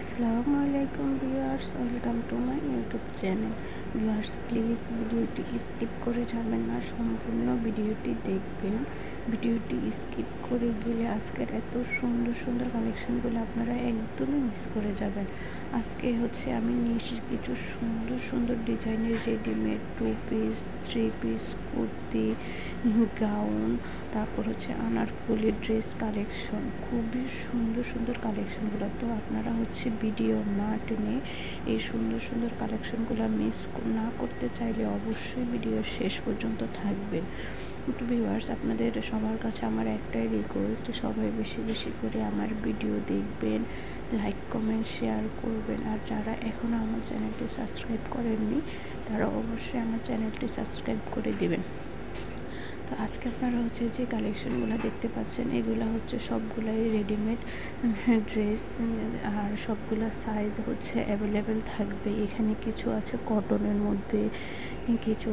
আসসালামু আলাইকুম viewers, welcome to my YouTube channel. Viewers, please ভিডিওটি স্কিপ করে যাবেন না, সম্পূর্ণ ভিডিওটি দেখবেন। ভিডিওটি স্কিপ করে গেলে আজকের এত সুন্দর সুন্দর কালেকশনগুলো আপনারা একদমই মিস করে যাবেন। আজকে আমি নিয়ে এসেছি কিছু সুন্দর সুন্দর ডিজাইনের readymade 2 piece 3 piece kurti, gown, তারপর আনারকলি ড্রেস কালেকশন। খুবই সুন্দর সুন্দর কালেকশনগুলো। তো আপনারা ভিডিও না টেনে এই সুন্দর সুন্দর কালেকশনগুলো মিস না করতে চাইলে অবশ্যই ভিডিও শেষ পর্যন্ত থাকবেন। তো ভিউয়ার্স, আপনাদের সবার কাছে আমার একটাই রিকোয়েস্ট, সবাই বেশি বেশি করে আমার ভিডিও দেখবেন, লাইক কমেন্ট শেয়ার করবেন। আর যারা এখনও আমার চ্যানেলটি সাবস্ক্রাইব করেননি তারা অবশ্যই আমার চ্যানেলটি সাবস্ক্রাইব করে দিবেন। তো আজকে আপনারা যে কালেকশনগুলো দেখতে পাচ্ছেন, এগুলো সবগুলাই রেডিমেড ড্রেস, আর সবগুলো সাইজ অ্যাভেলেবেল থাকবে। এখানে কিছু আছে কটনের মধ্যে, কিছু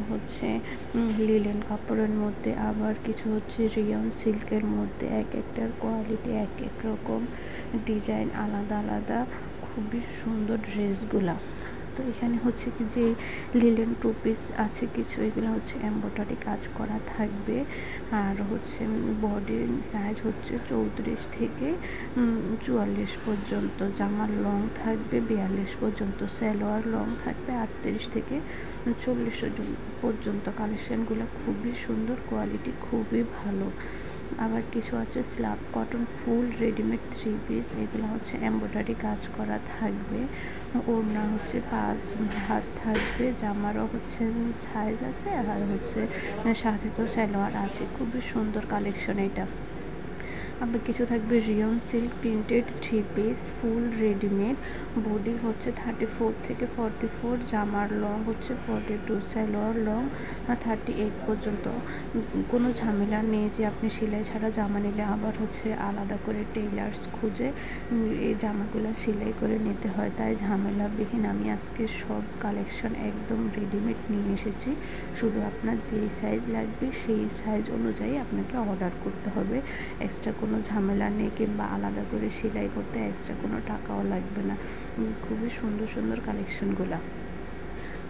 লিলেন কাপড়ের মধ্যে, আবার কিছু রিয়ন সিল্কের মধ্যে। এক একটার কোয়ালিটি এক এক রকম, ডিজাইন আলাদা আলাদা, খুবই সুন্দর ড্রেসগুলা। তো এখানে যে লিলেন 2 পিস আছে কিছু, এগুলো এমব্রয়ডারি কাজ করা থাকবে। আর বডির সাইজ 34 থেকে 44 পর্যন্ত, জামার লং থাকবে 42 পর্যন্ত, সালোয়ার লং থাকবে 38 থেকে 40 পর্যন্ত। কালেকশনগুলো খুবই সুন্দর, কোয়ালিটি খুবই ভালো। আবার কিছু আছে স্ল্যাব কটন ফুল রেডিমেড 3 পিস, এগুলো এমব্রয়ডারি কাজ করা থাকবে। ওড়না 5 হাত থাকবে, জামারও সাইজ আছে, আর সাথে তো সালোয়ার আছে। খুবই সুন্দর কালেকশন এটা। আবার কিছু থাকবে rayon silk printed 3 piece full readymade, body 34 থেকে 44, জামার লং 42, সালোয়ার লং 38 পর্যন্ত। কোনো ঝামেলা নেই যে আপনি সেলাই ছাড়া জামা নিলে আবার আলাদা করে টেইলার্স খুঁজে এই জামাগুলো সেলাই করে নিতে হয়, তাই ঝামেলাবিহীন আমি আজকে সব কালেকশন একদম রেডিমেড নিয়ে এসেছি। শুধু আপনার যেই সাইজ লাগবে সেই সাইজ অনুযায়ী আপনাকে অর্ডার করতে হবে। এক্সট্রা কোনো ঝামেলা নেই, কিংবা আলাদা করে সেলাই করতে এক্সট্রা কোনো টাকাও লাগবে না। খুবই সুন্দর সুন্দর কালেকশনগুলো।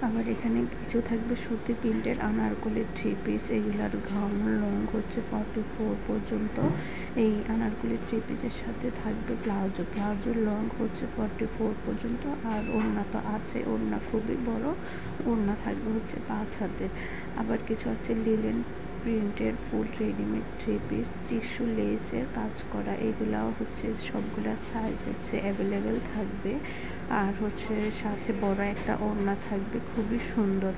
আবার এখানে কিছু থাকবে সুতি প্রিন্টের আনারকলি 3 পিস, এগুলার গাউন লং 44 পর্যন্ত। এই আনারকলি 3 পিসের সাথে থাকবে ব্লাউজের লং 44 পর্যন্ত। আর ওড়না তো আছে, ওড়না খুবই বড়, ওড়না থাকবে 5 হাতের। আবার কিছু লিলেন প্রিন্টের ফুল রেডিমেড 3 পিস, টিস্যু লেসের কাজ করা, এগুলাও সবগুলা সাইজ অ্যাভেলেবেল থাকবে। আর সাথে বড় একটা ওড়না থাকবে, খুবই সুন্দর।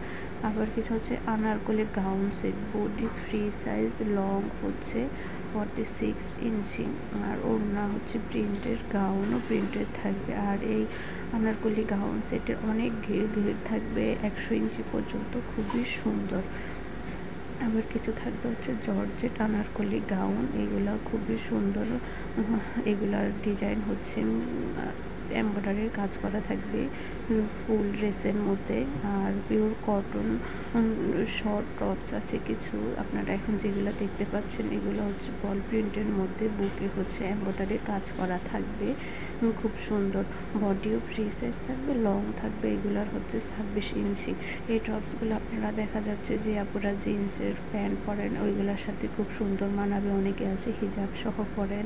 আবার কিছু Anarkali gown set, body free size, long 46 ইঞ্চি, আর ওড়না প্রিন্টের, গাউনও প্রিন্টের থাকবে। আর এই আনারকলি গাউন সেটের অনেক ঘের থাকবে 100 ইঞ্চি পর্যন্ত, খুবই সুন্দর। আবার কিছু থাকবে জর্জেট আনারকলি গাউন, এগুলো খুবই সুন্দর। এগুলার ডিজাইন এমব্রয়ডারির কাজ করা থাকবে ফুল ড্রেসের মধ্যে। আর পিওর কটন শর্ট টপস আছে কিছু, আপনারা এখন যেগুলো দেখতে পাচ্ছেন এগুলো বল প্রিন্টের মধ্যে, বুকে এমব্রয়ডারির কাজ করা থাকবে, খুব সুন্দর। বডিও ফ্রি সাইজ থাকবে, লং থাকবে, এগুলার 26 ইঞ্চি। এই টপসগুলো আপনারা দেখা যাচ্ছে যে আপুরা জিন্সের প্যান্ট পরেন, ওইগুলোর সাথে খুব সুন্দর মানাবে। অনেকে আছে হিজাব সহ পরেন,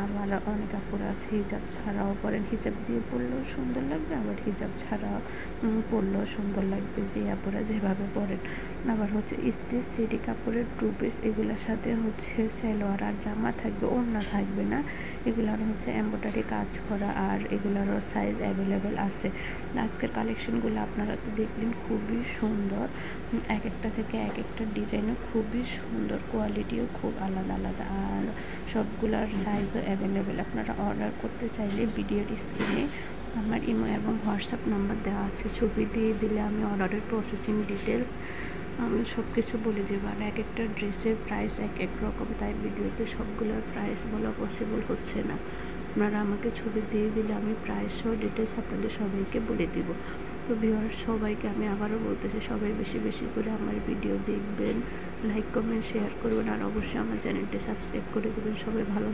আবার অনেক আপুরা আছে হিজাব ছাড়াও পরেন। হিজাব দিয়ে পরলেও সুন্দর লাগবে, আবার হিজাব ছাড়া পরলেও সুন্দর লাগবে, যে আপুরা যেভাবে পরেন। আবার স্টিচ সিডি কাপড়ের 2 পিস, এগুলোর সাথে সালোয়ার আর জামা থাকবে, ওড়না থাকবে না। এগুলার এমব্রয়ডারি কাজ করা, আর এগুলারও সাইজ অ্যাভেলেবেল আছে। আজকের কালেকশনগুলো আপনারা তো দেখলেন, খুবই সুন্দর। এক একটা থেকে এক একটা ডিজাইনও খুবই সুন্দর, কোয়ালিটিও খুব আলাদা আলাদা, আর সবগুলার সাইজও অ্যাভেলেবেল। আপনারা অর্ডার করতে চাইলে ভিডিওর স্ক্রিনে আমার ইমো এবং হোয়াটসঅ্যাপ নাম্বার দেওয়া আছে, ছবি দিয়ে দিলে আমি অর্ডারের প্রসেসিং ডিটেলস আমি সব কিছু বলে দেবো। আর এক একটা ড্রেসের প্রাইস এক এক রকম, তাই ভিডিওতে সবগুলোর প্রাইস বলা পসিবল হচ্ছে না। আপনারা আমাকে ছবি দিয়ে দিলে আমি প্রাইস সহ ডিটেলস আপনাদের সবাইকে বলে দিব। তো ভিউয়ার্স, সবাইকে আমি আবারও বলতেছি, সবাই বেশি বেশি করে আমার ভিডিও দেখবেন, লাইক কমেন্ট শেয়ার করবেন, আর অবশ্যই আমার চ্যানেলটি সাবস্ক্রাইব করে দেবেন। সবাই ভালো